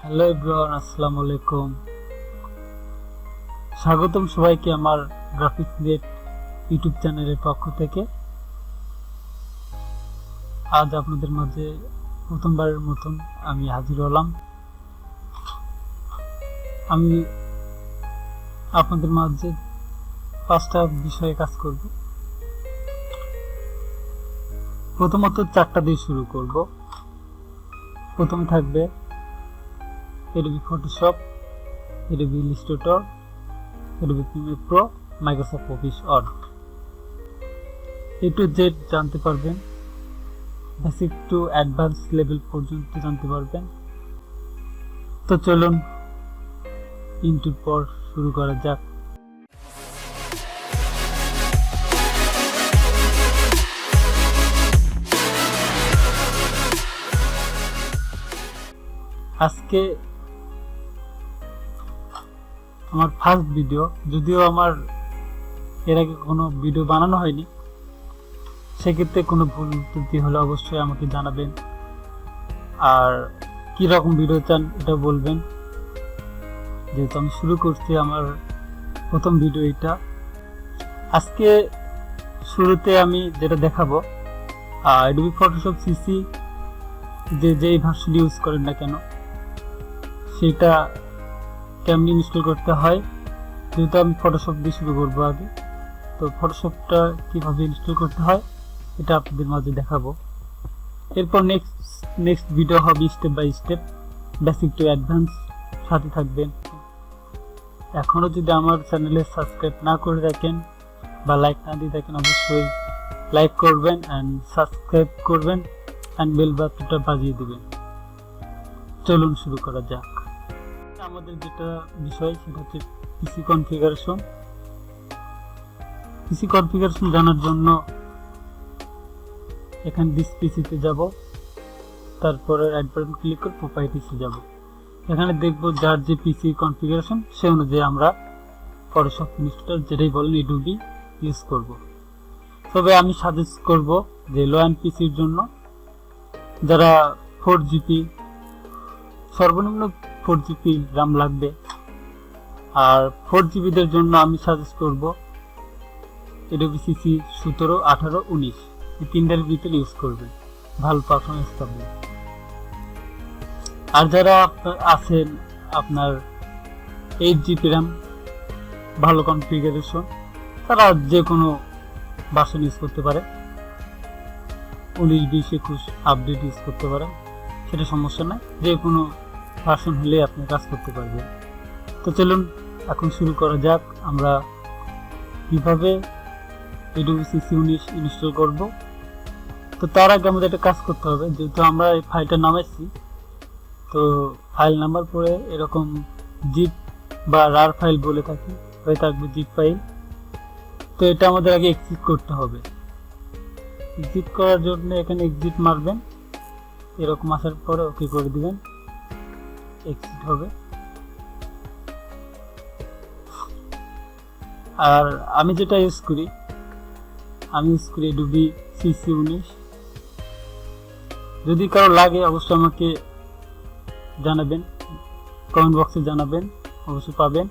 Hello everyone, আসসালামু আলাইকুম। স্বাগতম সবাইকে আমার গ্রাফিক্সনেট ইউটিউব চ্যানেলের পক্ষ থেকে। আজ আপনাদের মাঝে প্রথমবারের মতন আমি হাজির হলাম। আমি আপনাদের মাঝে 5টা বিষয়ে কাজ করব। প্রথমত 4টা দিয়ে শুরু করব। প্রথমে থাকবে Adobe Photoshop, Adobe Illustrator, Adobe Premiere Pro, Microsoft Office Word। A to Z জানতে পারবেন, বেসিক টু অ্যাডভান্স লেভেল পর্যন্ত জানতে পারবেন। তো চলুন ইন্টুর পর শুরু করা যাক। আজকে আমার ফার্স্ট ভিডিও, যদিও আমার এর আগে কোনো ভিডিও বানানো হয়নি, সেক্ষেত্রে কোনো ভুল ত্রুটি হলে অবশ্যই আমাকে জানাবেন। আর কি রকম ভিডিও চান এটা বলবেন, যেহেতু আমি শুরু করছি আমার প্রথম ভিডিও এটা। আজকে শুরুতে আমি যেটা দেখাবো, Adobe Photoshop CC যেই ভার্সন ইউজ করেন না কেন সেটা কেমনি ইনস্টল করতে হয়। যেহেতু আমি ফটোশপ দিয়ে শুরু করবো আগে, তো ফটোশপটা কিভাবে ইনস্টল করতে হয় এটা আপনাদের মাঝে দেখাবো। এরপর নেক্সট ভিডিও হবে step by step, basic to advance. সাথে থাকবেন। এখনও যদি আমার চ্যানেলে সাবস্ক্রাইব না করে রাখেন বা লাইক না দিয়ে থাকেন, অবশ্যই লাইক করবেন অ্যান্ড সাবস্ক্রাইব করবেন অ্যান্ড বেল বাটনটা বাজিয়ে দিবেন। চলুন শুরু করা যাক। আমাদের যেটা বিষয় সেটা হচ্ছে পিসি কনফিগারেশন। পিসি কনফিগারেশন জানার জন্য এখানে দিস পিসিতে যাব, তারপরে রাইট বাটন ক্লিক করে প্রপার্টিসে যাব। এখানে দেখব যার যে পিসি কনফিগারেশন সে অনুযায়ী আমরা ফটোশপ ইনস্টলার যেটাই বলেন Adobe ইউজ করব। তবে আমি সাজেস্ট করব যে লো এন্ড পিসির জন্য, যারা 4GB সর্বনিম্ন 4GB RAM লাগবে, আর 4GB দের জন্য আমি সাজেস্ট করব Adobe CC 17, 18, 19 এই তিনটার ভিতরে ইউজ করবেন, ভালো পারফরমেন্স পাবেন। আর যারা আছেন আপনার 8GB RAM ভালো কনফিগারেশন, তারা যে কোনো ভার্সন ইউজ করতে পারে, 19, 20, 21 আপডেট ইউজ করতে পারেন, সেটা সমস্যা নাই। যে কোনো ভার্সন হলে আপনি কাজ করতে পারবেন। তো চলুন এখন শুরু করা যাক আমরা কিভাবে Adobe CC 19 ইনস্টল করব। তো তার আগে আমাদের একটা কাজ করতে হবে। যেহেতু আমরা এই ফাইলটা নামাইছি, তো ফাইল নামার পরে এরকম জিপ বা রার ফাইল বলে থাকি, হয়ে থাকবে জিপ ফাইল। তো এটা আমাদের আগে এক্সিট করতে হবে। এক্সিট করার জন্য এখানে এক্সিট মারবেন, এরকম আসার পরে ওকে করে দিবেন, এক্সিট হবে। আর আমি যেটা ইউজ করি, আমি ইউজ করি Adobe CC 19। যদি কারো লাগে অবশ্যই আমাকে জানাবেন, কমেন্ট বক্সে জানাবেন, অবশ্যই পাবেন।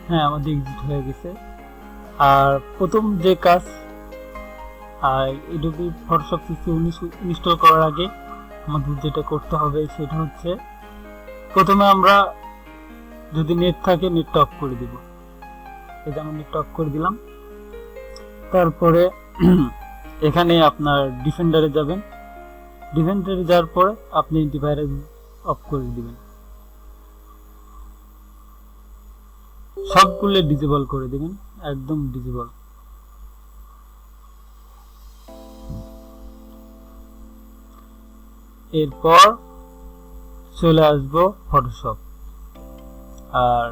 হ্যাঁ, আমাদের এক্সিট হয়ে গেছে। আর প্রথম যে কাজ, Adobe Photoshop CC 19 ইনস্টল করার আগে আমাদের যেটা করতে হবে সেটা হচ্ছে, প্রথমে আমরা যদি নেট থাকে নেটটা অফ করে দিব। এটা আমি নেটটা অফ করে দিলাম। তারপরে এখানে আপনার ডিফেন্ডারে যাবেন। ডিফেন্ডারে যাওয়ার পরে আপনি অ্যান্টিভাইরাস অফ করে দিবেন, সবগুলো ডিসেবল করে দিবেন, একদম ডিসেবল। এরপর চলে আসবো ফটোশপ। আর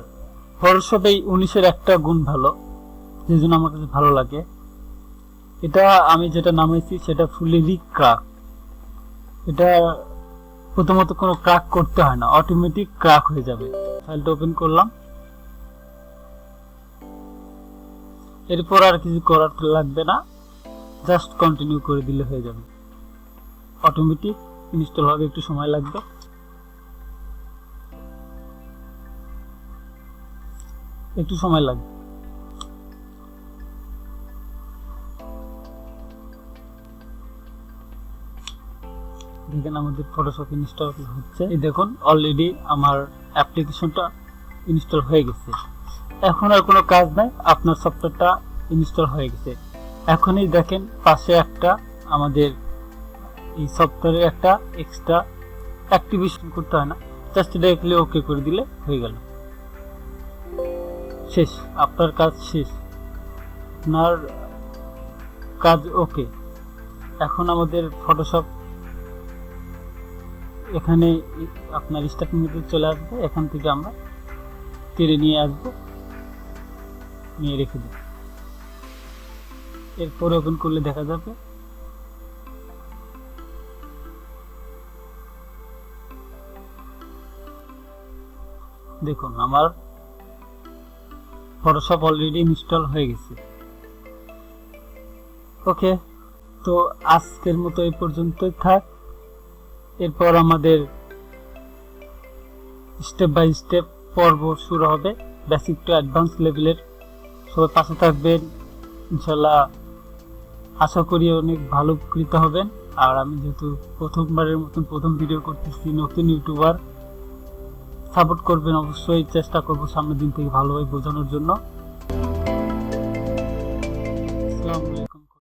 ফটোশপ এই 19-এর একটা গুণ ভালো, যে জন্য আমার কাছে ভালো লাগে। এটা আমি যেটা নামাইছি সেটা ফুলি ক্রাক। এটা প্রথমত কোনো ক্রাক করতে হয় না, অটোমেটিক ক্রাক হয়ে যাবে। ফাইলটা ওপেন করলাম, এরপর আর কিছু করার লাগবে না, জাস্ট কন্টিনিউ করে দিলে হয়ে যাবে। অটোমেটিক ইনস্টল হবে, একটু সময় লাগবে। দেখেন আমাদের ফটোশপ ইনস্টল হচ্ছে। এই দেখুন অলরেডি আমার অ্যাপ্লিকেশনটা ইনস্টল হয়ে গেছে। এখন আর কোনো কাজ নাই, আপনার সফটওয়্যারটা ইনস্টল হয়ে গেছে। এখনই দেখেন পাশে একটা আমাদের এই সফটওয়্যারে একটা এক্সট্রা অ্যাক্টিভেশন করতে হয় না, জাস্ট ডাইরেক্টলি ওকে করে দিলে হয়ে গেল, শেষ। আপনার কাজ শেষ, আপনার কাজ ওকে। এখন আমাদের ফটোশপ এখানে আপনার স্টার্ট মেনুতে চলে আসবে, এখান থেকে আমরা টেনে নিয়ে আসবো, নিয়ে রেখে দেব। এরপর ওপেন করলে দেখা যাবে দেখুন আমার ফটোশপ অলরেডি ইনস্টল হয়ে গেছে। ওকে, তো আজকের মতো এই পর্যন্তই থাক। এরপর আমাদের স্টেপ বাই স্টেপ পর্ব শুরু হবে, বেসিক টু অ্যাডভান্স লেভেলের। সবাই পাশে থাকবেন, ইনশাল্লাহ আশা করি অনেক ভালো উপকৃত হবেন। আর আমি যেহেতু প্রথমবারের মতন প্রথম ভিডিও করতেছি, নতুন ইউটিউবার, সাপোর্ট করবেন অবশ্যই। চেষ্টা করবো সামনের দিন থেকে ভালোভাবে বোঝানোর জন্য।